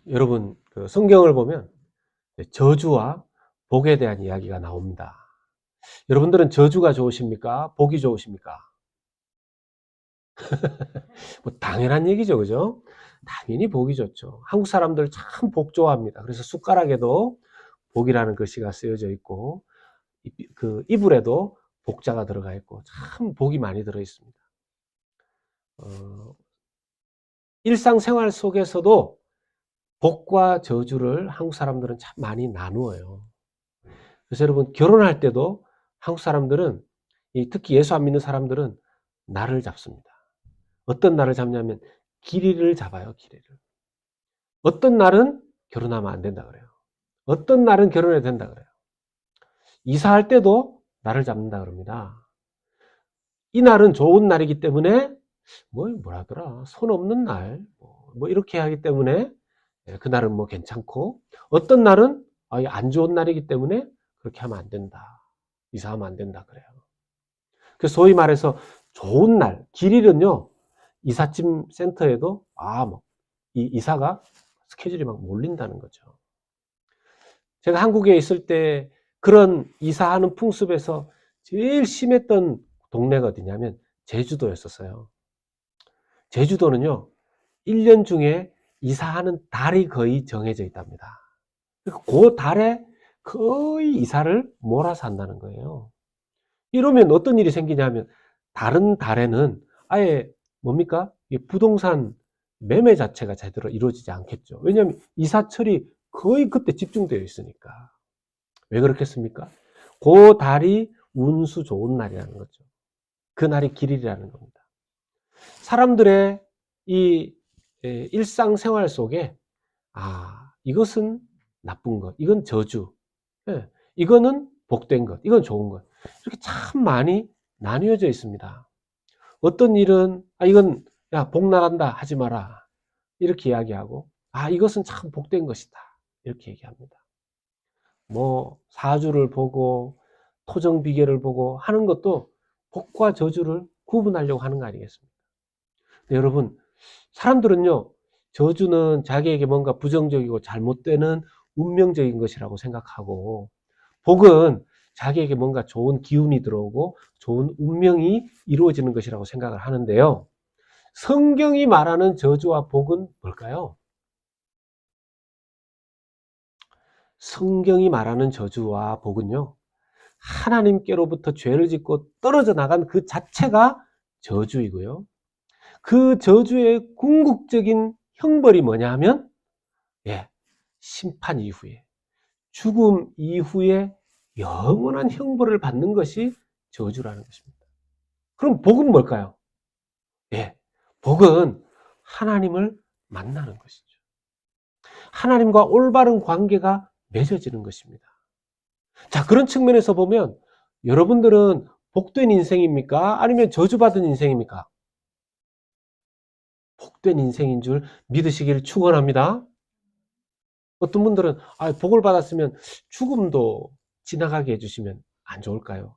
여러분, 그 성경을 보면 저주와 복에 대한 이야기가 나옵니다. 여러분들은 저주가 좋으십니까? 복이 좋으십니까? 뭐 당연한 얘기죠, 그죠? 당연히 복이 좋죠. 한국 사람들 참 복 좋아합니다. 그래서 숟가락에도 복이라는 글씨가 쓰여져 있고, 그 이불에도 복자가 들어가 있고, 참 복이 많이 들어 있습니다. 일상생활 속에서도 복과 저주를 한국 사람들은 참 많이 나누어요. 그래서 여러분, 결혼할 때도 한국 사람들은, 특히 예수 안 믿는 사람들은 날을 잡습니다. 어떤 날을 잡냐면 길이를 잡아요, 길이를. 어떤 날은 결혼하면 안 된다 그래요. 어떤 날은 결혼해도 된다 그래요. 이사할 때도 날을 잡는다 그럽니다. 이 날은 좋은 날이기 때문에 뭐라더라, 손 없는 날, 뭐 이렇게 하기 때문에 그 날은 뭐 괜찮고, 어떤 날은 안 좋은 날이기 때문에 그렇게 하면 안 된다, 이사하면 안 된다 그래요. 그래서 소위 말해서 좋은 날, 길일은요, 이삿짐 센터에도 이 이사가 스케줄이 막 몰린다는 거죠. 제가 한국에 있을 때 그런 이사하는 풍습에서 제일 심했던 동네가 어디냐면 제주도였었어요. 제주도는요, 1년 중에 이사하는 달이 거의 정해져 있답니다. 그 달에 거의 이사를 몰아서 한다는 거예요. 이러면 어떤 일이 생기냐면 다른 달에는 아예 뭡니까? 부동산 매매 자체가 제대로 이루어지지 않겠죠. 왜냐하면 이사철이 거의 그때 집중되어 있으니까. 왜 그렇겠습니까? 그 달이 운수 좋은 날이라는 거죠. 그 날이 길이라는 겁니다. 사람들의 이 일상생활 속에 이것은 나쁜 것, 이건 저주, 이거는 복된 것, 이건 좋은 것, 이렇게 참 많이 나뉘어져 있습니다. 어떤 일은 이건 복 나간다 하지 마라 이렇게 이야기하고, 이것은 참 복된 것이다 이렇게 얘기합니다. 뭐 사주를 보고 토정 비결을 보고 하는 것도 복과 저주를 구분하려고 하는 거 아니겠습니까? 근데 여러분, 사람들은요, 저주는 자기에게 뭔가 부정적이고 잘못되는 운명적인 것이라고 생각하고, 복은 자기에게 뭔가 좋은 기운이 들어오고 좋은 운명이 이루어지는 것이라고 생각을 하는데요. 성경이 말하는 저주와 복은 뭘까요? 성경이 말하는 저주와 복은요, 하나님께로부터 죄를 짓고 떨어져 나간 그 자체가 저주이고요. 그 저주의 궁극적인 형벌이 뭐냐 하면, 심판 이후에, 죽음 이후에 영원한 형벌을 받는 것이 저주라는 것입니다. 그럼 복은 뭘까요? 복은 하나님을 만나는 것이죠. 하나님과 올바른 관계가 맺어지는 것입니다. 자, 그런 측면에서 보면 여러분들은 복된 인생입니까? 아니면 저주받은 인생입니까? 복된 인생인 줄 믿으시길 축원합니다. 어떤 분들은 복을 받았으면 죽음도 지나가게 해주시면 안 좋을까요?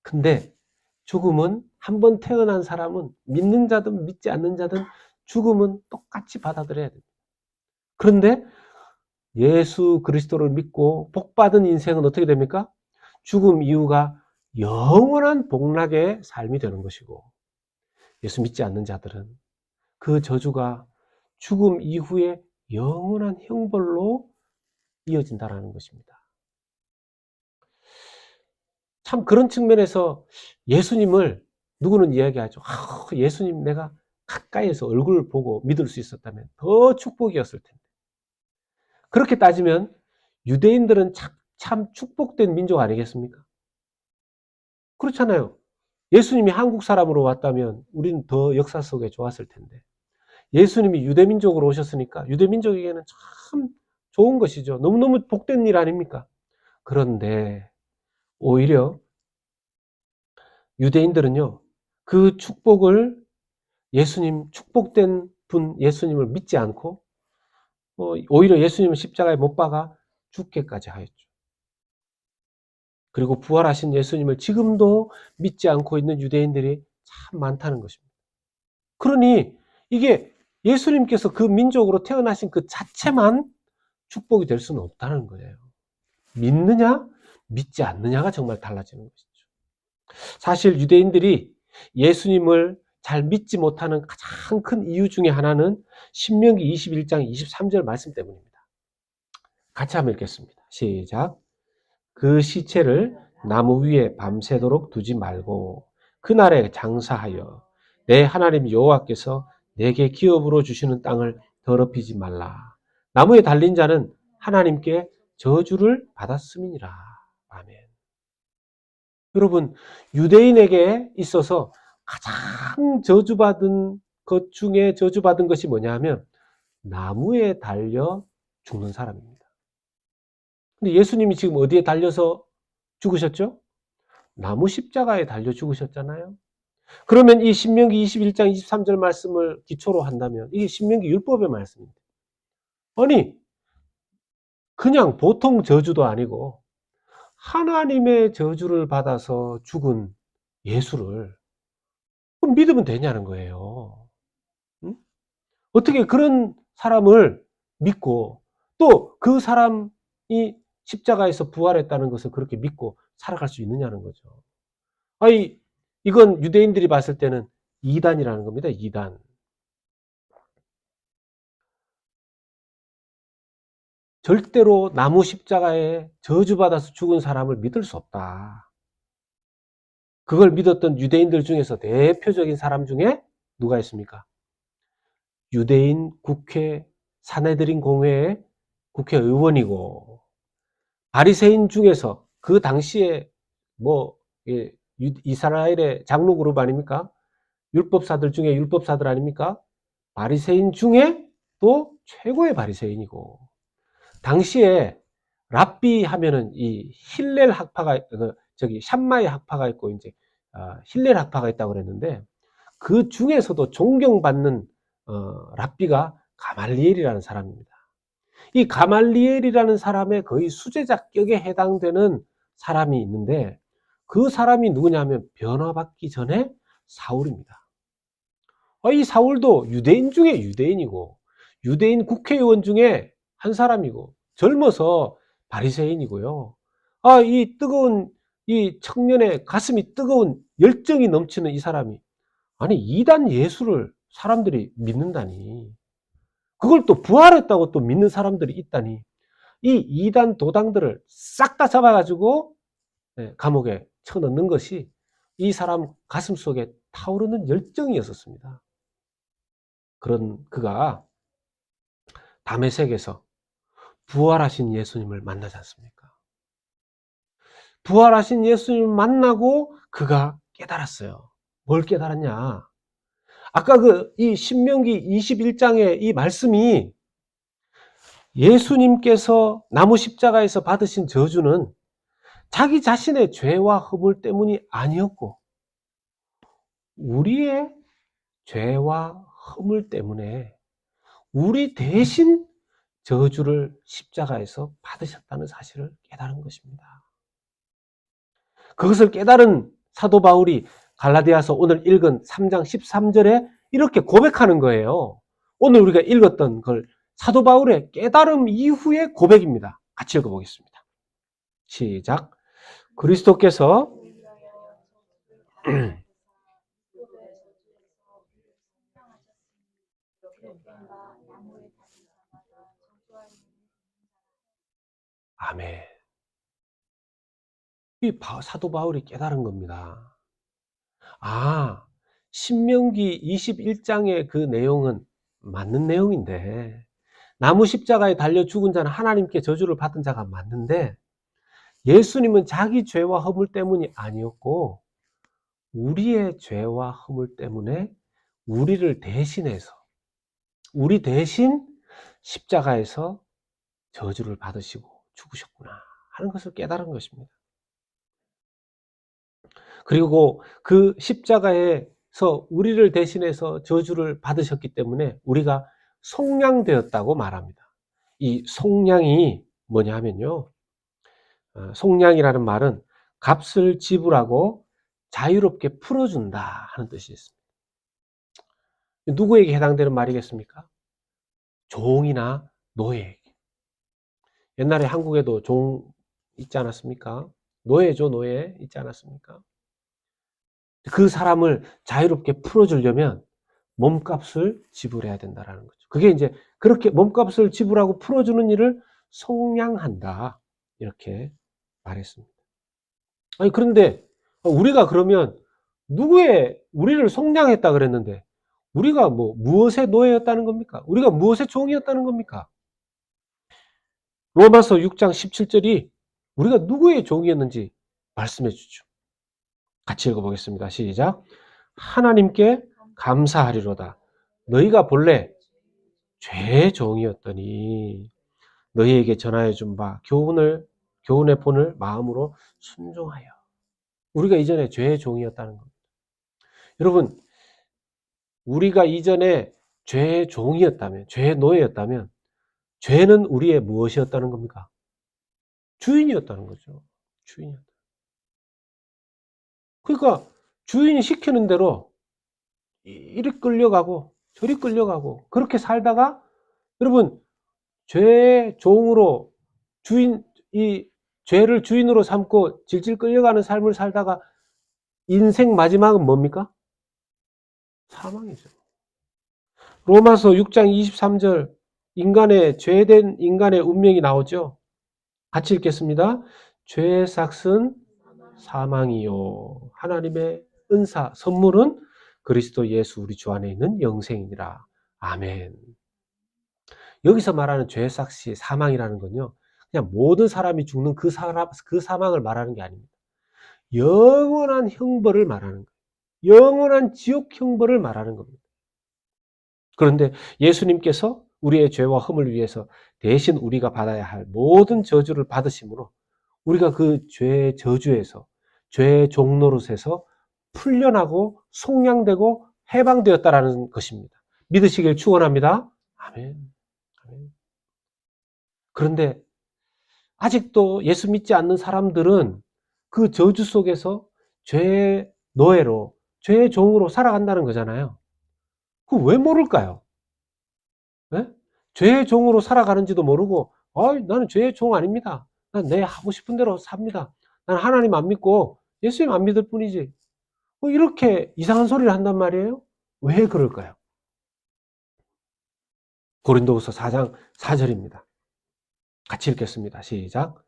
근데 죽음은 한 번 태어난 사람은 믿는 자든 믿지 않는 자든 죽음은 똑같이 받아들여야 됩니다. 그런데 예수 그리스도를 믿고 복받은 인생은 어떻게 됩니까? 죽음 이후가 영원한 복락의 삶이 되는 것이고, 예수 믿지 않는 자들은 그 저주가 죽음 이후에 영원한 형벌로 이어진다는 것입니다. 참 그런 측면에서 예수님을 누구는 이야기하죠. 예수님 내가 가까이에서 얼굴을 보고 믿을 수 있었다면 더 축복이었을 텐데. 그렇게 따지면 유대인들은 참 축복된 민족 아니겠습니까? 그렇잖아요. 예수님이 한국 사람으로 왔다면 우리는 더 역사 속에 좋았을 텐데, 예수님이 유대민족으로 오셨으니까 유대민족에게는 참 좋은 것이죠. 너무너무 복된 일 아닙니까? 그런데 오히려 유대인들은요, 그 축복을, 예수님 축복된 분 예수님을 믿지 않고 오히려 예수님을 십자가에 못 박아 죽게까지 하였죠. 그리고 부활하신 예수님을 지금도 믿지 않고 있는 유대인들이 참 많다는 것입니다. 그러니 이게 예수님께서 그 민족으로 태어나신 그 자체만 축복이 될 수는 없다는 거예요. 믿느냐, 믿지 않느냐가 정말 달라지는 것이죠. 사실 유대인들이 예수님을 잘 믿지 못하는 가장 큰 이유 중에 하나는 신명기 21장 23절 말씀 때문입니다. 같이 한번 읽겠습니다. 시작. 그 시체를 나무 위에 밤새도록 두지 말고 그날에 장사하여 내 하나님 여호와께서 내게 기업으로 주시는 땅을 더럽히지 말라. 나무에 달린 자는 하나님께 저주를 받았음이니라. 아멘. 여러분, 유대인에게 있어서 가장 저주받은 것 중에 저주받은 것이 뭐냐 하면 나무에 달려 죽는 사람입니다. 근데 예수님이 지금 어디에 달려서 죽으셨죠? 나무 십자가에 달려 죽으셨잖아요. 그러면 이 신명기 21장 23절 말씀을 기초로 한다면 이게 신명기 율법의 말씀입니다. 아니, 그냥 보통 저주도 아니고 하나님의 저주를 받아서 죽은 예수를 믿으면 되냐는 거예요. 응? 어떻게 그런 사람을 믿고 또 그 사람이 십자가에서 부활했다는 것을 그렇게 믿고 살아갈 수 있느냐는 거죠. 아니, 이건 유대인들이 봤을 때는 이단이라는 겁니다. 이단. 절대로 나무 십자가에 저주받아서 죽은 사람을 믿을 수 없다. 그걸 믿었던 유대인들 중에서 대표적인 사람 중에 누가 있습니까? 유대인 국회 사내들인 공회의 국회의원이고 바리새인 중에서 그 당시에 뭐 이스라엘의 장로 그룹 아닙니까? 율법사들 중에 율법사들 아닙니까? 바리새인 중에 또 최고의 바리새인이고 당시에 랍비 하면은 이 힐렐 학파가 샴마이 학파가 있고 이제 힐렐 학파가 있다고 그랬는데 그 중에서도 존경받는 랍비가 가말리엘이라는 사람입니다. 이 가말리엘이라는 사람의 거의 수제자격에 해당되는 사람이 있는데 그 사람이 누구냐면 변화받기 전에 사울입니다. 이 사울도 유대인 중에 유대인이고 유대인 국회의원 중에 한 사람이고 젊어서 바리새인이고요. 이 뜨거운 이 청년의 가슴이 뜨거운 열정이 넘치는 이 사람이 아니 이단 예수를 사람들이 믿는다니 그걸 또 부활했다고 또 믿는 사람들이 있다니 이 이단 도당들을 싹 다 잡아가지고 감옥에 쳐넣는 것이 이 사람 가슴 속에 타오르는 열정이었습니다. 그런 그가 다메섹에서 부활하신 예수님을 만나지 않습니까? 부활하신 예수님을 만나고 그가 깨달았어요. 뭘 깨달았냐? 아까 이 신명기 21장의 이 말씀이 예수님께서 나무 십자가에서 받으신 저주는 자기 자신의 죄와 허물 때문이 아니었고 우리의 죄와 허물 때문에 우리 대신 저주를 십자가에서 받으셨다는 사실을 깨달은 것입니다. 그것을 깨달은 사도 바울이 갈라디아서 오늘 읽은 3장 13절에 이렇게 고백하는 거예요. 오늘 우리가 읽었던 걸 사도 바울의 깨달음 이후의 고백입니다. 같이 읽어보겠습니다. 시작. 그리스도께서 아멘. 이 사도 바울이 깨달은 겁니다. 신명기 21장의 그 내용은 맞는 내용인데 나무 십자가에 달려 죽은 자는 하나님께 저주를 받은 자가 맞는데 예수님은 자기 죄와 허물 때문이 아니었고 우리의 죄와 허물 때문에 우리를 대신해서 우리 대신 십자가에서 저주를 받으시고 죽으셨구나 하는 것을 깨달은 것입니다. 그리고 그 십자가에서 우리를 대신해서 저주를 받으셨기 때문에 우리가 속량되었다고 말합니다. 이 속량이 뭐냐 하면요. 속량이라는 말은 값을 지불하고 자유롭게 풀어준다 하는 뜻이 있습니다. 누구에게 해당되는 말이겠습니까? 종이나 노예에게. 옛날에 한국에도 종 있지 않았습니까? 노예죠, 노예 있지 않았습니까? 그 사람을 자유롭게 풀어주려면 몸값을 지불해야 된다라는 거죠. 그게 이제 그렇게 몸값을 지불하고 풀어주는 일을 속량한다. 이렇게 말했습니다. 아니, 그런데 우리가 그러면 우리를 속량했다 그랬는데 우리가 뭐 무엇의 노예였다는 겁니까? 우리가 무엇의 종이었다는 겁니까? 로마서 6장 17절이 우리가 누구의 종이었는지 말씀해 주죠. 같이 읽어보겠습니다. 시작. 하나님께 감사하리로다. 너희가 본래 죄의 종이었더니 너희에게 전하여 준 바 교훈의 본을 마음으로 순종하여. 우리가 이전에 죄의 종이었다는 겁니다. 여러분, 우리가 이전에 죄의 종이었다면, 죄의 노예였다면 죄는 우리의 무엇이었다는 겁니까? 주인이었다는 거죠. 주인이었다. 그러니까 주인이 시키는 대로 이리 끌려가고 저리 끌려가고 그렇게 살다가 여러분 죄의 종으로 이 죄를 주인으로 삼고 질질 끌려가는 삶을 살다가 인생 마지막은 뭡니까? 사망이죠. 로마서 6장 23절 인간의 죄된 인간의 운명이 나오죠. 같이 읽겠습니다. 죄의 삭은 사망이요 하나님의 은사 선물은 그리스도 예수 우리 주 안에 있는 영생이니라. 아멘. 여기서 말하는 죄의 삭시 사망이라는 건요. 그냥 모든 사람이 죽는 그 사망을 말하는 게 아닙니다. 영원한 형벌을 말하는 거예요. 영원한 지옥 형벌을 말하는 겁니다. 그런데 예수님께서 우리의 죄와 흠을 위해서 대신 우리가 받아야 할 모든 저주를 받으심으로 우리가 그 죄의 저주에서 죄의 종노릇에서 풀려나고 속량되고 해방되었다라는 것입니다. 믿으시길 축원합니다. 아멘. 아멘. 그런데 아직도 예수 믿지 않는 사람들은 그 저주 속에서 죄의 노예로 죄의 종으로 살아간다는 거잖아요. 그거 왜 모를까요? 네? 죄의 종으로 살아가는지도 모르고 나는 죄의 종 아닙니다. 난 내 하고 싶은 대로 삽니다. 난 하나님 안 믿고 예수님 안 믿을 뿐이지. 이렇게 이상한 소리를 한단 말이에요. 왜 그럴까요? 고린도후서 4장 4절입니다. 같이 읽겠습니다. 시작.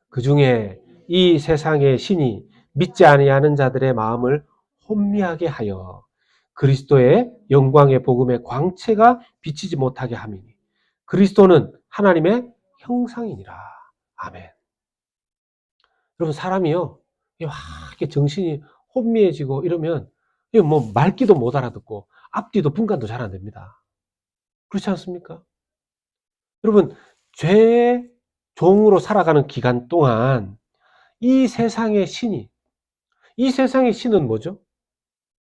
그중에 이 세상의 신이 믿지 아니하는 자들의 마음을 혼미하게 하여 그리스도의 영광의 복음의 광채가 비치지 못하게 함이니 그리스도는 하나님의 형상이니라. 아멘. 여러분 사람이요 이렇게 정신이 혼미해지고 이러면 뭐 말귀도 못 알아듣고 앞뒤도 분간도 잘 안 됩니다. 그렇지 않습니까? 여러분 죄의 종으로 살아가는 기간 동안 이 세상의 신은 뭐죠?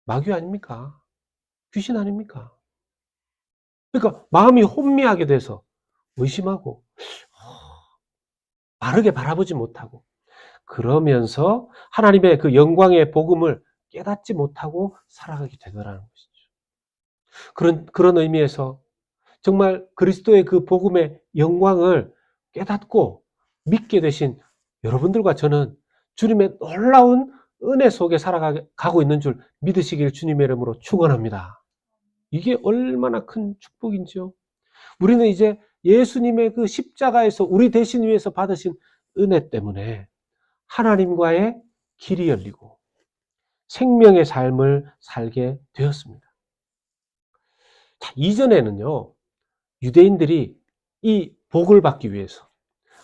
마귀 아닙니까? 귀신 아닙니까? 그러니까 마음이 혼미하게 돼서 의심하고 바르게 바라보지 못하고 그러면서 하나님의 그 영광의 복음을 깨닫지 못하고 살아가게 되더라는 것이죠. 그런 의미에서 정말 그리스도의 그 복음의 영광을 깨닫고 믿게 되신 여러분들과 저는 주님의 놀라운 은혜 속에 살아가고 있는 줄 믿으시길 주님의 이름으로 축원합니다. 이게 얼마나 큰 축복인지요. 우리는 이제 예수님의 그 십자가에서 우리 대신 위해서 받으신 은혜 때문에 하나님과의 길이 열리고 생명의 삶을 살게 되었습니다. 자, 이전에는요, 유대인들이 이 복을 받기 위해서,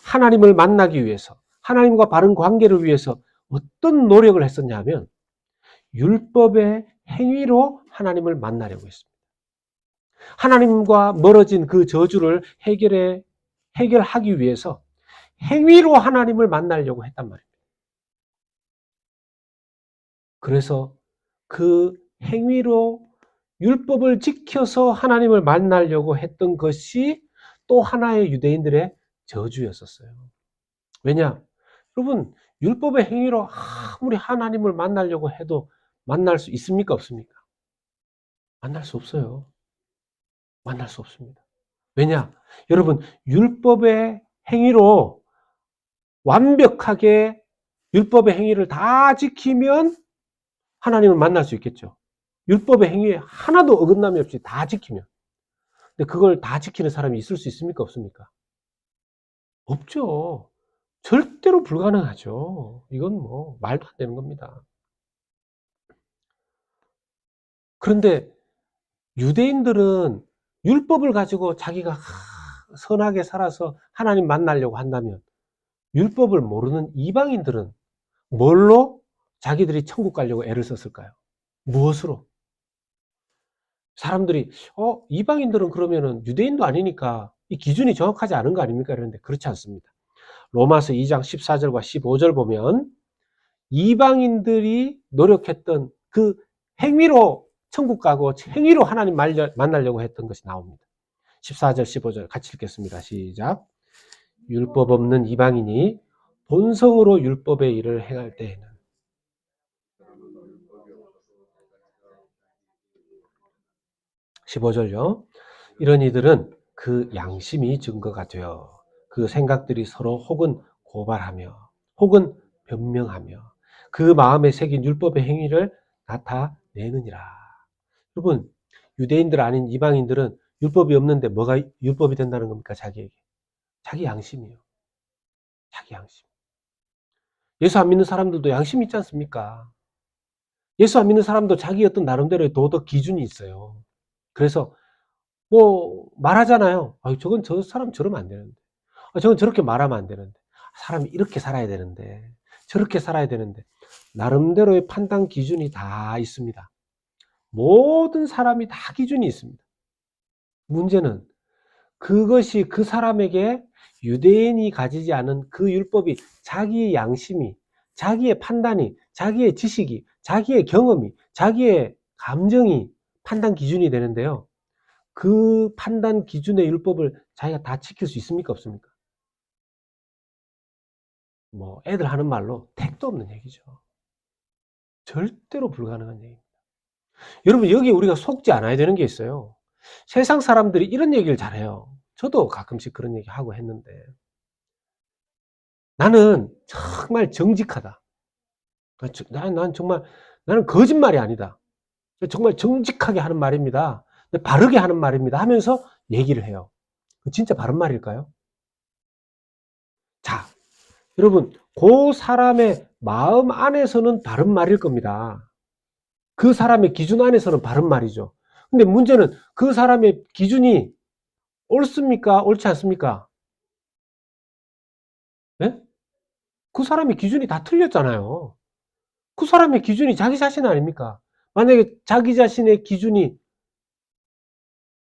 하나님을 만나기 위해서, 하나님과 바른 관계를 위해서 어떤 노력을 했었냐 하면 율법의 행위로 하나님을 만나려고 했습니다. 하나님과 멀어진 그 저주를 해결하기 위해서 행위로 하나님을 만나려고 했단 말입니다. 그래서 그 행위로 율법을 지켜서 하나님을 만나려고 했던 것이 또 하나의 유대인들의 저주였었어요. 왜냐? 여러분, 율법의 행위로 아무리 하나님을 만나려고 해도 만날 수 있습니까? 없습니까? 만날 수 없어요. 만날 수 없습니다. 왜냐? 여러분, 율법의 행위로 완벽하게 율법의 행위를 다 지키면 하나님을 만날 수 있겠죠. 율법의 행위에 하나도 어긋남이 없이 다 지키면. 근데 그걸 다 지키는 사람이 있을 수 있습니까? 없습니까? 없죠. 절대로 불가능하죠. 이건 뭐 말도 안 되는 겁니다. 그런데 유대인들은 율법을 가지고 자기가 선하게 살아서 하나님 만나려고 한다면, 율법을 모르는 이방인들은 뭘로 자기들이 천국 가려고 애를 썼을까요? 무엇으로? 사람들이 이방인들은 그러면은 유대인도 아니니까 이 기준이 정확하지 않은 거 아닙니까? 그런데 그렇지 않습니다. 로마서 2장 14절과 15절 보면 이방인들이 노력했던 그 행위로 천국 가고 행위로 하나님 만나려고 했던 것이 나옵니다. 14절 15절 같이 읽겠습니다. 시작. 율법 없는 이방인이 본성으로 율법의 일을 행할 때에는, 15절요. 이런 이들은 그 양심이 증거가 되어 그 생각들이 서로 혹은 고발하며 혹은 변명하며 그 마음에 새긴 율법의 행위를 나타내느니라. 여러분, 유대인들 아닌 이방인들은 율법이 없는데 뭐가 율법이 된다는 겁니까? 자기에게. 자기 양심이요. 자기 양심. 예수 안 믿는 사람들도 양심이 있지 않습니까? 예수 안 믿는 사람도 자기 어떤 나름대로의 도덕 기준이 있어요. 그래서 뭐 말하잖아요. 저건 저 사람 저러면 안 되는데. 저건 저렇게 말하면 안 되는데. 사람이 이렇게 살아야 되는데. 저렇게 살아야 되는데. 나름대로의 판단 기준이 다 있습니다. 모든 사람이 다 기준이 있습니다. 문제는 그것이 그 사람에게 유대인이 가지지 않은 그 율법이 자기의 양심이, 자기의 판단이, 자기의 지식이, 자기의 경험이, 자기의 감정이 판단 기준이 되는데요. 그 판단 기준의 율법을 자기가 다 지킬 수 있습니까? 없습니까? 뭐 애들 하는 말로 택도 없는 얘기죠. 절대로 불가능한 얘기입니다. 여러분, 여기 우리가 속지 않아야 되는 게 있어요. 세상 사람들이 이런 얘기를 잘해요. 저도 가끔씩 그런 얘기 하고 했는데, 나는 정말 정직하다. 난 정말, 나는 거짓말이 아니다. 정말 정직하게 하는 말입니다. 바르게 하는 말입니다. 하면서 얘기를 해요. 진짜 바른 말일까요? 자, 여러분, 그 사람의 마음 안에서는 바른 말일 겁니다. 그 사람의 기준 안에서는 바른 말이죠. 근데 문제는 그 사람의 기준이 옳습니까? 옳지 않습니까? 네? 그 사람의 기준이 다 틀렸잖아요. 그 사람의 기준이 자기 자신 아닙니까? 만약에 자기 자신의 기준이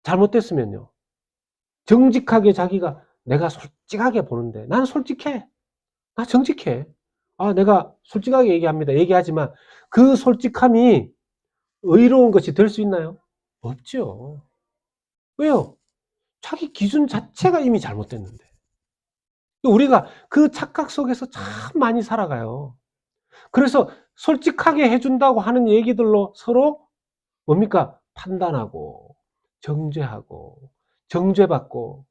잘못됐으면요. 정직하게 자기가 내가 솔직하게 보는데 나는 솔직해. 나 정직해. 내가 솔직하게 얘기합니다. 얘기하지만 그 솔직함이 의로운 것이 될 수 있나요? 없죠. 왜요? 자기 기준 자체가 이미 잘못됐는데. 우리가 그 착각 속에서 참 많이 살아가요. 그래서 솔직하게 해준다고 하는 얘기들로 서로 뭡니까? 판단하고, 정죄하고, 정죄받고,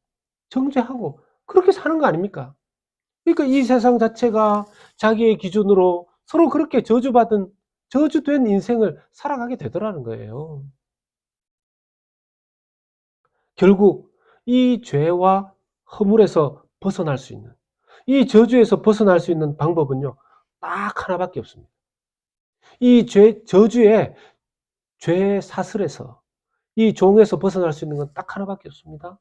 정죄하고, 그렇게 사는 거 아닙니까? 그러니까 이 세상 자체가 자기의 기준으로 서로 그렇게 저주된 인생을 살아가게 되더라는 거예요. 결국 이 죄와 허물에서 벗어날 수 있는, 이 저주에서 벗어날 수 있는 방법은요, 딱 하나밖에 없습니다. 이 저주의 죄 사슬에서, 이 종에서 벗어날 수 있는 건 딱 하나밖에 없습니다.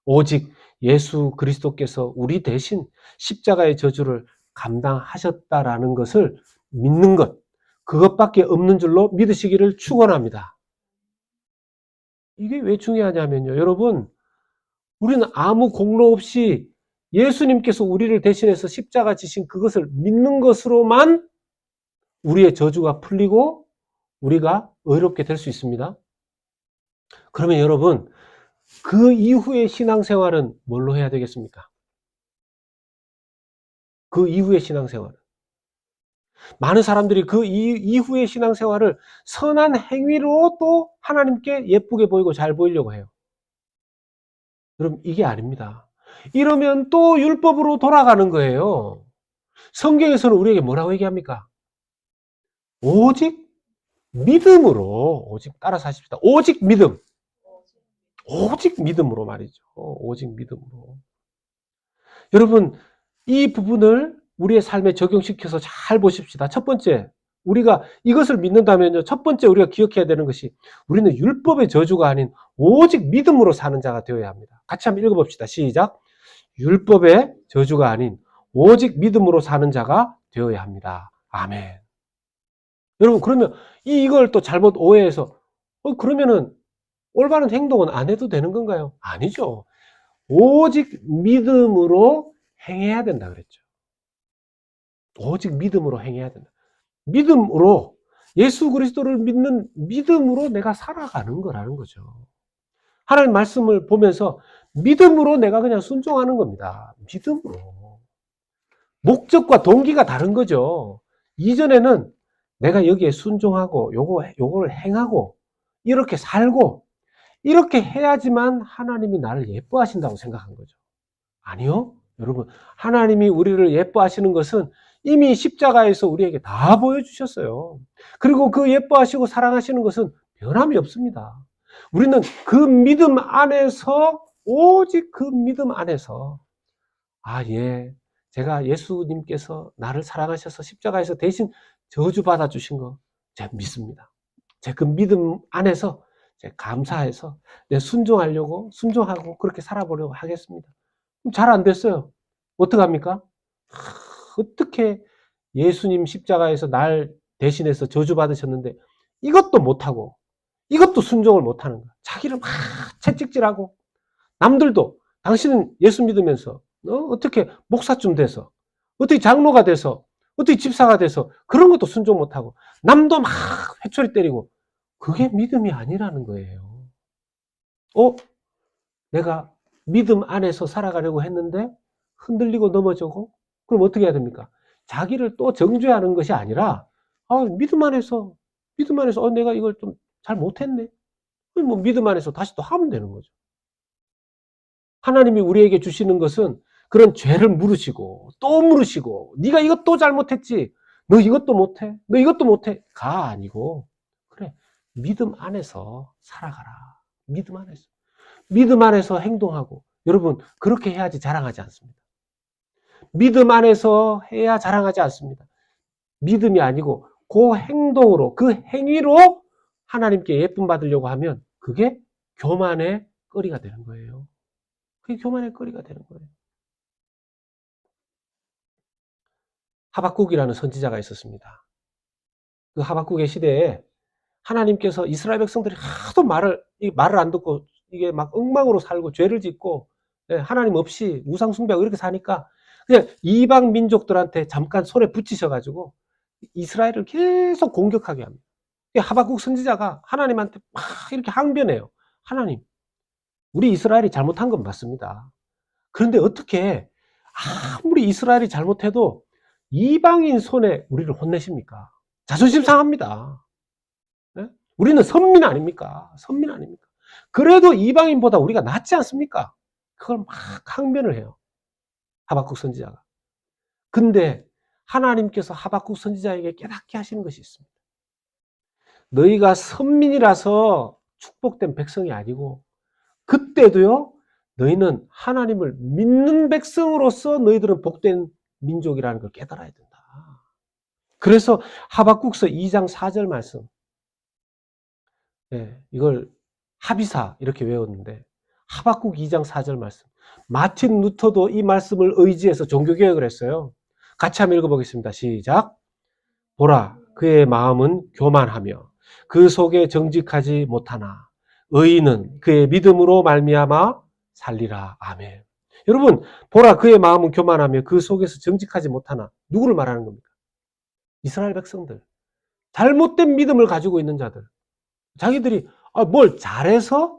오직 예수 그리스도께서 우리 대신 십자가의 저주를 감당하셨다라는 것을 믿는 것, 그것밖에 없는 줄로 믿으시기를 축원합니다. 이게 왜 중요하냐면요, 여러분, 우리는 아무 공로 없이 예수님께서 우리를 대신해서 십자가 지신 그것을 믿는 것으로만 우리의 저주가 풀리고 우리가 의롭게 될 수 있습니다. 그러면 여러분, 그 이후의 신앙생활은 뭘로 해야 되겠습니까? 그 이후의 신앙생활은 많은 사람들이 그 이후의 신앙생활을 선한 행위로 또 하나님께 예쁘게 보이고 잘 보이려고 해요. 여러분, 이게 아닙니다. 이러면 또 율법으로 돌아가는 거예요. 성경에서는 우리에게 뭐라고 얘기합니까? 오직 믿음으로, 오직 따라 사십시다. 오직 믿음. 오직 믿음으로 말이죠. 오직 믿음으로. 여러분, 이 부분을 우리의 삶에 적용시켜서 잘 보십시다. 첫 번째, 우리가 이것을 믿는다면요. 첫 번째 우리가 기억해야 되는 것이 우리는 율법의 저주가 아닌 오직 믿음으로 사는 자가 되어야 합니다. 같이 한번 읽어봅시다. 시작. 율법의 저주가 아닌 오직 믿음으로 사는 자가 되어야 합니다. 아멘. 여러분, 그러면 이걸 또 잘못 오해해서 그러면은 올바른 행동은 안 해도 되는 건가요? 아니죠. 오직 믿음으로 행해야 된다 그랬죠. 오직 믿음으로 행해야 된다. 믿음으로, 예수 그리스도를 믿는 믿음으로 내가 살아가는 거라는 거죠. 하나님 말씀을 보면서 믿음으로 내가 그냥 순종하는 겁니다. 믿음으로. 목적과 동기가 다른 거죠. 이전에는 내가 여기에 순종하고 요거를 행하고 이렇게 살고 이렇게 해야지만 하나님이 나를 예뻐하신다고 생각한 거죠. 아니요. 여러분, 하나님이 우리를 예뻐하시는 것은 이미 십자가에서 우리에게 다 보여주셨어요. 그리고 그 예뻐하시고 사랑하시는 것은 변함이 없습니다. 우리는 그 믿음 안에서, 오직 그 믿음 안에서, 예, 제가 예수님께서 나를 사랑하셔서 십자가에서 대신 저주받아 주신 거 제가 믿습니다. 제 그 믿음 안에서 제가 감사해서 순종하고 그렇게 살아보려고 하겠습니다. 잘 안 됐어요. 어떡합니까? 어떻게 예수님 십자가에서 날 대신해서 저주받으셨는데 이것도 못하고 이것도 순종을 못하는 거야. 자기를 막 채찍질하고 남들도 당신은 예수 믿으면서 어떻게 목사쯤 돼서 어떻게 장로가 돼서 어떻게 집사가 돼서 그런 것도 순종 못하고 남도 막 회초리 때리고 그게 믿음이 아니라는 거예요. 내가 믿음 안에서 살아가려고 했는데 흔들리고 넘어지고 그럼 어떻게 해야 됩니까? 자기를 또 정죄하는 것이 아니라 믿음 안에서 내가 이걸 좀 잘 못했네. 뭐 믿음 안에서 다시 또 하면 되는 거죠. 하나님이 우리에게 주시는 것은 그런 죄를 물으시고 또 물으시고 네가 이것도 잘못했지. 너 이것도 못해. 너 이것도 못해. 가 아니고 그래. 믿음 안에서 살아가라. 믿음 안에서. 믿음 안에서 행동하고 여러분 그렇게 해야지 자랑하지 않습니다. 믿음 안에서 해야 자랑하지 않습니다. 믿음이 아니고 그 행동으로 그 행위로 하나님께 예쁨 받으려고 하면 그게 교만의 거리가 되는 거예요. 그게 교만의 거리가 되는 거예요. 하박국이라는 선지자가 있었습니다. 그 하박국의 시대에 하나님께서 이스라엘 백성들이 하도 말을 안 듣고 이게 막 엉망으로 살고 죄를 짓고 하나님 없이 우상 숭배하고 이렇게 사니까 그냥 이방 민족들한테 잠깐 손에 붙이셔가지고 이스라엘을 계속 공격하게 합니다. 하박국 선지자가 하나님한테 막 이렇게 항변해요. 하나님, 우리 이스라엘이 잘못한 건 맞습니다. 그런데 어떻게 아무리 이스라엘이 잘못해도 이방인 손에 우리를 혼내십니까? 자존심 상합니다. 네? 우리는 선민 아닙니까? 선민 아닙니까? 그래도 이방인보다 우리가 낫지 않습니까? 그걸 막 항변을 해요. 하박국 선지자가. 근데 하나님께서 하박국 선지자에게 깨닫게 하시는 것이 있습니다. 너희가 선민이라서 축복된 백성이 아니고 그때도요 너희는 하나님을 믿는 백성으로서 너희들은 복된 민족이라는 걸 깨달아야 된다. 그래서 하박국서 2장 4절 말씀 이걸 합의사 이렇게 외웠는데 하박국 2장 4절 말씀 마틴 루터도 이 말씀을 의지해서 종교개혁을 했어요. 같이 한번 읽어보겠습니다. 시작. 보라 그의 마음은 교만하며 그 속에 정직하지 못하나 의인은 그의 믿음으로 말미암아 살리라. 아멘. 여러분 보라 그의 마음은 교만하며 그 속에서 정직하지 못하나 누구를 말하는 겁니까? 이스라엘 백성들. 잘못된 믿음을 가지고 있는 자들. 자기들이 뭘 잘해서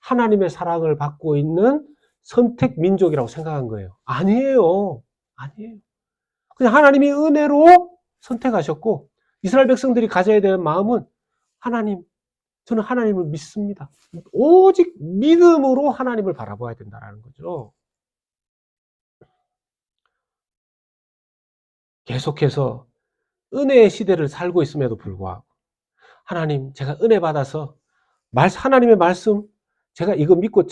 하나님의 사랑을 받고 있는 선택 민족이라고 생각한 거예요. 아니에요. 아니에요. 그냥 하나님이 은혜로 선택하셨고 이스라엘 백성들이 가져야 되는 마음은 하나님, 저는 하나님을 믿습니다. 오직 믿음으로 하나님을 바라봐야 된다는 거죠. 계속해서 은혜의 시대를 살고 있음에도 불구하고 하나님, 제가 은혜 받아서 하나님의 말씀, 제가 이거 믿고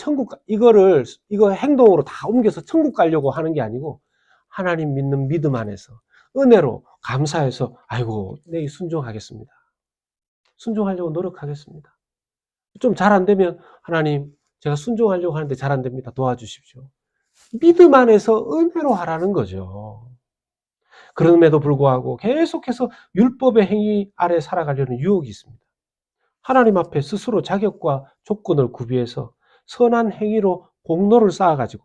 이거 행동으로 다 옮겨서 천국 가려고 하는 게 아니고 하나님 믿는 믿음 안에서 은혜로 감사해서 아이고, 네, 순종하겠습니다. 순종하려고 노력하겠습니다. 좀 잘 안 되면 하나님, 제가 순종하려고 하는데 잘 안 됩니다. 도와주십시오. 믿음 안에서 은혜로 하라는 거죠. 그럼에도 불구하고 계속해서 율법의 행위 아래 살아가려는 유혹이 있습니다. 하나님 앞에 스스로 자격과 조건을 구비해서 선한 행위로 공로를 쌓아가지고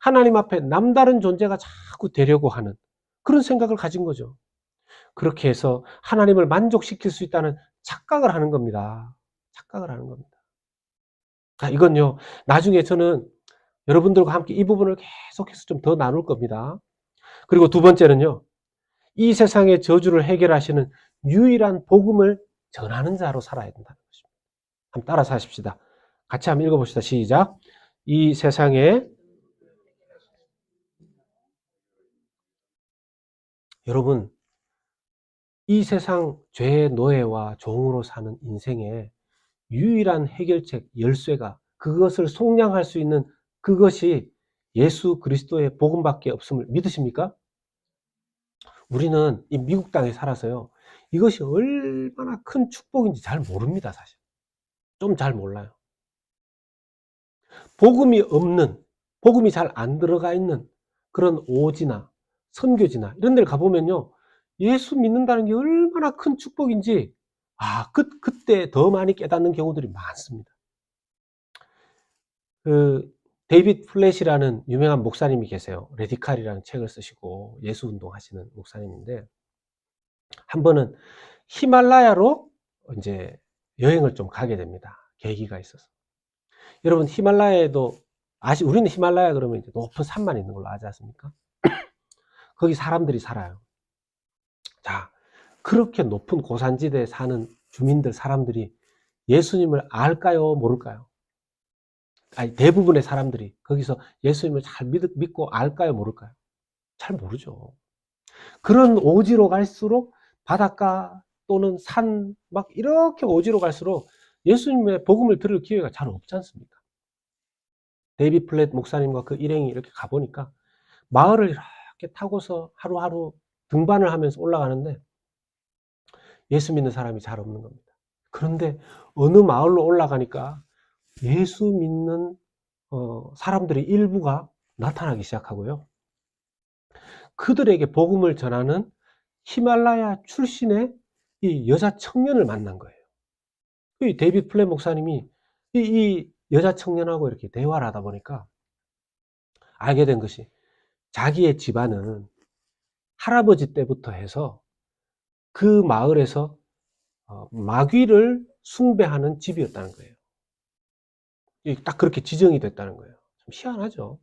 하나님 앞에 남다른 존재가 자꾸 되려고 하는 그런 생각을 가진 거죠. 그렇게 해서 하나님을 만족시킬 수 있다는 착각을 하는 겁니다. 착각을 하는 겁니다. 이건요, 나중에 저는 여러분들과 함께 이 부분을 계속해서 좀 더 나눌 겁니다. 그리고 두 번째는요, 이 세상의 저주를 해결하시는 유일한 복음을 전하는 자로 살아야 된다는 것입니다. 한번 따라서 하십시다. 같이 한번 읽어봅시다. 시작. 이 세상에, 여러분, 이 세상 죄의 노예와 종으로 사는 인생의 유일한 해결책, 열쇠가, 그것을 속량할 수 있는 그것이 예수 그리스도의 복음밖에 없음을 믿으십니까? 우리는 이 미국 땅에 살아서요, 이것이 얼마나 큰 축복인지 잘 모릅니다, 사실. 좀 잘 몰라요. 복음이 없는, 복음이 잘 안 들어가 있는 그런 오지나 선교지나 이런 데를 가보면요, 예수 믿는다는 게 얼마나 큰 축복인지 그때 더 많이 깨닫는 경우들이 많습니다. 데이빗 플랫이라는 유명한 목사님이 계세요. 레디칼이라는 책을 쓰시고 예수 운동하시는 목사님인데, 한 번은 히말라야로 이제 여행을 좀 가게 됩니다. 계기가 있어서. 여러분, 히말라야에도 우리는 히말라야 그러면 이제 높은 산만 있는 걸로 아지 않습니까? 거기 사람들이 살아요. 자, 그렇게 높은 고산지대에 사는 사람들이 예수님을 알까요, 모를까요? 대부분의 사람들이 거기서 예수님을 잘 믿고 알까요, 모를까요? 잘 모르죠. 그런 오지로 갈수록 바닷가 또는 산, 막 이렇게 오지로 갈수록 예수님의 복음을 들을 기회가 잘 없지 않습니까? 데이빗 플랫 목사님과 그 일행이 이렇게 가보니까 마을을 이렇게 타고서 하루하루 등반을 하면서 올라가는데 예수 믿는 사람이 잘 없는 겁니다. 그런데 어느 마을로 올라가니까 예수 믿는 사람들의 일부가 나타나기 시작하고요. 그들에게 복음을 전하는 히말라야 출신의 이 여자 청년을 만난 거예요. 이 데이빗 플랫 목사님이 이 여자 청년하고 이렇게 대화를 하다 보니까 알게 된 것이, 자기의 집안은 할아버지 때부터 해서 그 마을에서 마귀를 숭배하는 집이었다는 거예요. 딱 그렇게 지정이 됐다는 거예요. 좀 희한하죠.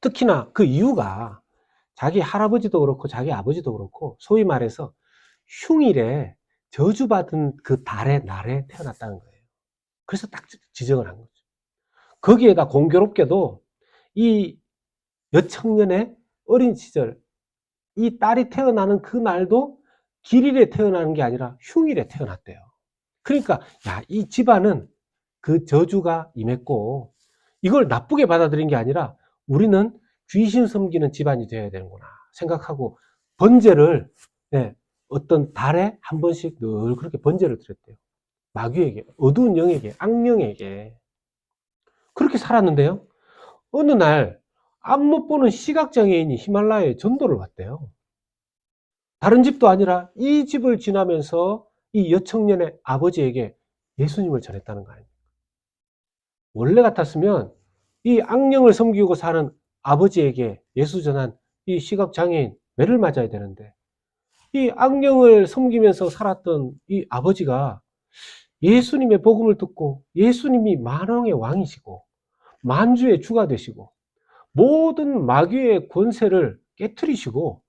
특히나 그 이유가 자기 할아버지도 그렇고 자기 아버지도 그렇고 소위 말해서 흉일에 저주받은 그 달의 날에 태어났다는 거예요. 그래서 딱 지정을 한 거죠. 거기에다 공교롭게도 이 여청년의 어린 시절, 이 딸이 태어나는 그 날도 길일에 태어나는 게 아니라 흉일에 태어났대요. 그러니까 이 집안은 그 저주가 임했고 이걸 나쁘게 받아들인 게 아니라 우리는 귀신 섬기는 집안이 되어야 되는구나 생각하고 번제를, 어떤 달에 한 번씩 늘 그렇게 번제를 드렸대요. 마귀에게, 어두운 영에게, 악령에게. 그렇게 살았는데요, 어느 날 앞 못 보는 시각장애인이 히말라야에 전도를 왔대요. 다른 집도 아니라 이 집을 지나면서 이 여청년의 아버지에게 예수님을 전했다는 거 아닙니까? 원래 같았으면 이 악령을 섬기고 사는 아버지에게 예수 전한 이 시각장애인 매를 맞아야 되는데, 이 악령을 섬기면서 살았던 이 아버지가 예수님의 복음을 듣고 예수님이 만왕의 왕이시고 만주의 주가 되시고 모든 마귀의 권세를 깨트리시고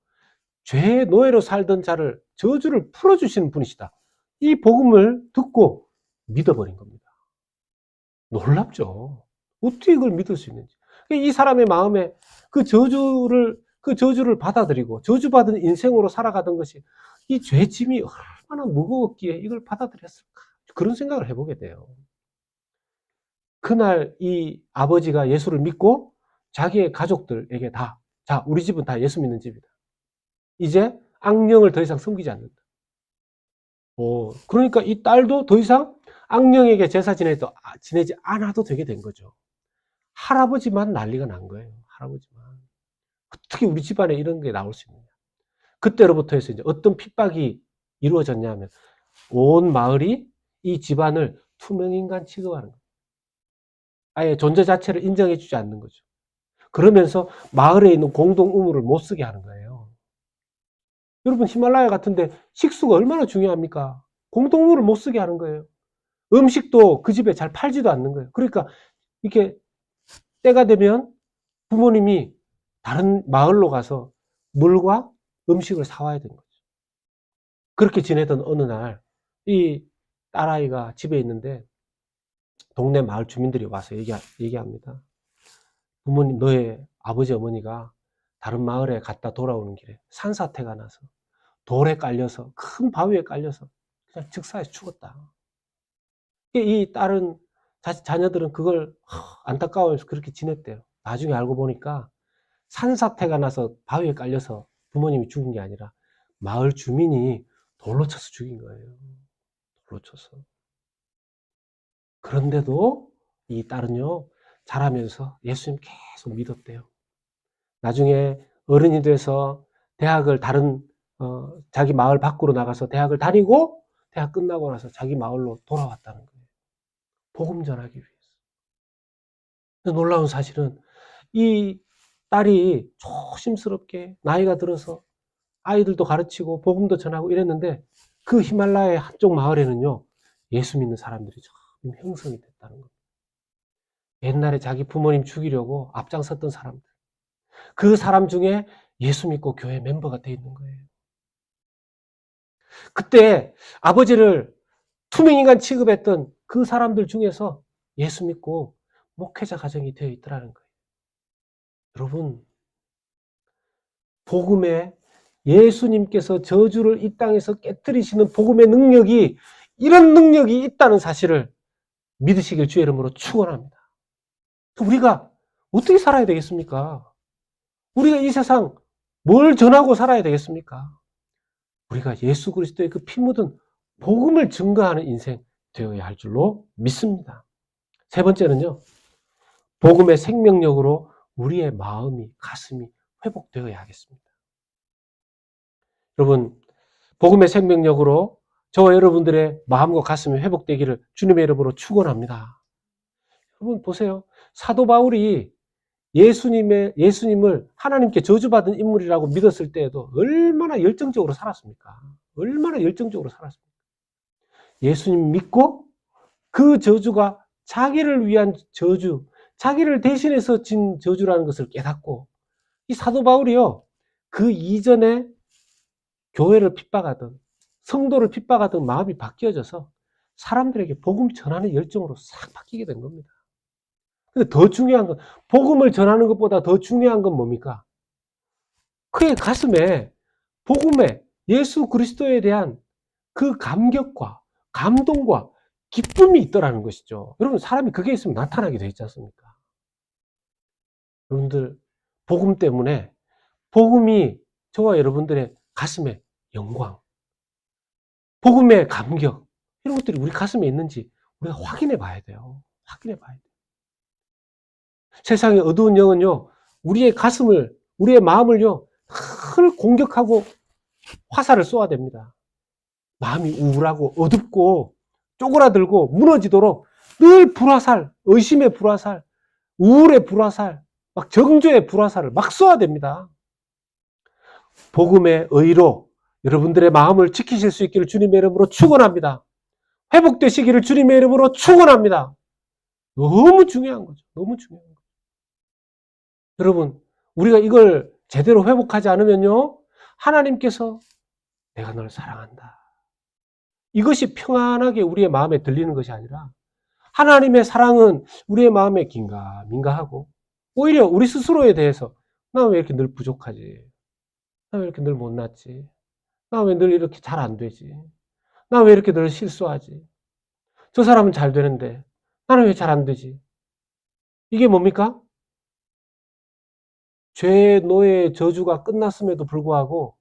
죄의 노예로 살던 자를 저주를 풀어주시는 분이시다. 이 복음을 듣고 믿어버린 겁니다. 놀랍죠. 어떻게 이걸 믿을 수 있는지. 이 사람의 마음에 그 저주를 받아들이고 저주받은 인생으로 살아가던 것이 이 죄짐이 얼마나 무거웠기에 이걸 받아들였을까. 그런 생각을 해보게 돼요. 그날 이 아버지가 예수를 믿고 자기의 가족들에게 다, 자, 우리 집은 다 예수 믿는 집이다. 이제 악령을 더 이상 섬기지 않는다. 그러니까 이 딸도 더 이상 악령에게 제사 지내지 않아도 되게 된 거죠. 할아버지만 난리가 난 거예요. 할아버지만. 어떻게 우리 집안에 이런 게 나올 수 있느냐. 그때로부터 해서 이제 어떤 핍박이 이루어졌냐면 온 마을이 이 집안을 투명인간 취급하는 거예요. 아예 존재 자체를 인정해 주지 않는 거죠. 그러면서 마을에 있는 공동 우물을 못 쓰게 하는 거예요. 여러분 히말라야 같은데 식수가 얼마나 중요합니까? 공동 우물을 못 쓰게 하는 거예요. 음식도 그 집에 잘 팔지도 않는 거예요. 그러니까 이렇게 때가 되면 부모님이 다른 마을로 가서 물과 음식을 사와야 되는 거죠. 그렇게 지내던 어느 날 이 딸아이가 집에 있는데 동네 마을 주민들이 와서 얘기합니다. 부모님, 너의 아버지 어머니가 다른 마을에 갔다 돌아오는 길에 산사태가 나서 돌에 깔려서 큰 바위에 깔려서 그냥 즉사해서 죽었다. 이 딸은 자녀들은 그걸 안타까워해서 그렇게 지냈대요. 나중에 알고 보니까 산사태가 나서 바위에 깔려서 부모님이 죽은 게 아니라 마을 주민이 돌로 쳐서 죽인 거예요. 돌로 쳐서. 그런데도 이 딸은요, 자라면서 예수님 계속 믿었대요. 나중에 어른이 돼서 대학을 자기 마을 밖으로 나가서 대학을 다니고 대학 끝나고 나서 자기 마을로 돌아왔다는 거예요. 복음 전하기 위해서. 놀라운 사실은 이 딸이 조심스럽게 나이가 들어서 아이들도 가르치고 복음도 전하고 이랬는데 그 히말라야 한쪽 마을에는요, 예수 믿는 사람들이 좀 형성이 됐다는 겁니다. 옛날에 자기 부모님 죽이려고 앞장섰던 사람들. 그 사람 중에 예수 믿고 교회 멤버가 돼 있는 거예요. 그때 아버지를 투명인간 취급했던 그 사람들 중에서 예수 믿고 목회자 가정이 되어 있더라는 거예요. 여러분, 복음에 예수님께서 저주를 이 땅에서 깨뜨리시는 복음의 능력이 이런 능력이 있다는 사실을 믿으시길 주의 이름으로 축원합니다. 우리가 어떻게 살아야 되겠습니까? 우리가 이 세상 뭘 전하고 살아야 되겠습니까? 우리가 예수 그리스도의 그 피 묻은 복음을 증거하는 인생 되어야 할 줄로 믿습니다. 세 번째는요, 복음의 생명력으로 우리의 마음이, 가슴이 회복되어야 하겠습니다. 여러분, 복음의 생명력으로 저와 여러분들의 마음과 가슴이 회복되기를 주님의 이름으로 축원합니다. 여러분 보세요. 사도 바울이 예수님을 하나님께 저주받은 인물이라고 믿었을 때에도 얼마나 열정적으로 살았습니까? 얼마나 열정적으로 살았습니까? 예수님 믿고 그 저주가 자기를 위한 저주, 자기를 대신해서 진 저주라는 것을 깨닫고 이 사도 바울이요, 그 이전에 교회를 핍박하던 성도를 핍박하던 마음이 바뀌어져서 사람들에게 복음 전하는 열정으로 싹 바뀌게 된 겁니다. 근데 더 중요한 건, 복음을 전하는 것보다 더 중요한 건 뭡니까? 그의 가슴에 복음에 예수 그리스도에 대한 그 감격과 감동과 기쁨이 있더라는 것이죠. 여러분, 사람이 그게 있으면 나타나게 돼 있지 않습니까? 여러분들, 복음 때문에 복음이 저와 여러분들의 가슴에 영광, 복음의 감격, 이런 것들이 우리 가슴에 있는지 우리가 확인해 봐야 돼요. 확인해 봐야 돼요. 세상의 어두운 영은요, 우리의 가슴을, 우리의 마음을요, 늘 공격하고 화살을 쏘아댑니다. 마음이 우울하고 어둡고 쪼그라들고 무너지도록 늘 불화살, 의심의 불화살, 우울의 불화살, 막 정죄의 불화살을 막 쏘아댑니다. 복음의 의로 여러분들의 마음을 지키실 수 있기를 주님의 이름으로 축원합니다. 회복되시기를 주님의 이름으로 축원합니다. 너무 중요한 거죠. 너무 중요한 거죠. 여러분, 우리가 이걸 제대로 회복하지 않으면요, 하나님께서 내가 너를 사랑한다. 이것이 평안하게 우리의 마음에 들리는 것이 아니라 하나님의 사랑은 우리의 마음에 긴가민가하고 오히려 우리 스스로에 대해서 나 왜 이렇게 늘 부족하지? 나 왜 이렇게 늘 못났지? 나 왜 늘 이렇게 잘 안 되지? 나 왜 이렇게 늘 실수하지? 저 사람은 잘 되는데 나는 왜 잘 안 되지? 이게 뭡니까? 죄의 노예의 저주가 끝났음에도 불구하고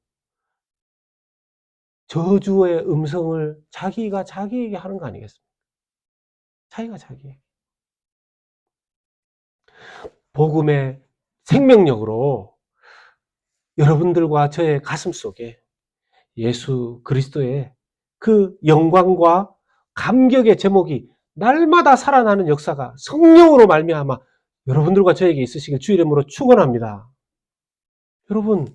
저주의 음성을 자기가 자기에게 하는 거 아니겠습니까? 자기가 자기에게. 복음의 생명력으로 여러분들과 저의 가슴 속에 예수 그리스도의 그 영광과 감격의 제목이 날마다 살아나는 역사가 성령으로 말미암아 여러분들과 저에게 있으시길 주 이름으로 축원합니다. 여러분,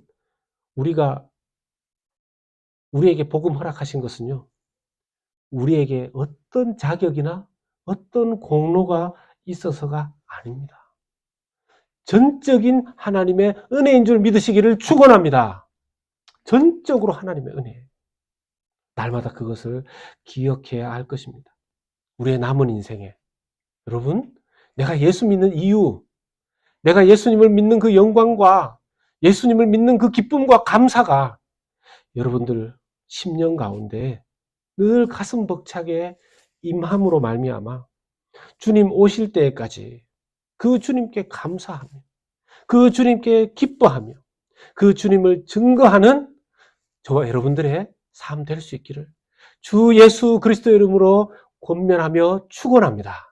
우리에게 복음 허락하신 것은요, 우리에게 어떤 자격이나 어떤 공로가 있어서가 아닙니다. 전적인 하나님의 은혜인 줄 믿으시기를 축원합니다. 전적으로 하나님의 은혜. 날마다 그것을 기억해야 할 것입니다. 우리의 남은 인생에. 여러분, 내가 예수 믿는 이유, 내가 예수님을 믿는 그 영광과 예수님을 믿는 그 기쁨과 감사가 여러분들 10년 가운데 늘 가슴 벅차게 임함으로 말미암아 주님 오실 때까지 그 주님께 감사하며 그 주님께 기뻐하며 그 주님을 증거하는 저와 여러분들의 삶 될 수 있기를 주 예수 그리스도 이름으로 권면하며 축원합니다.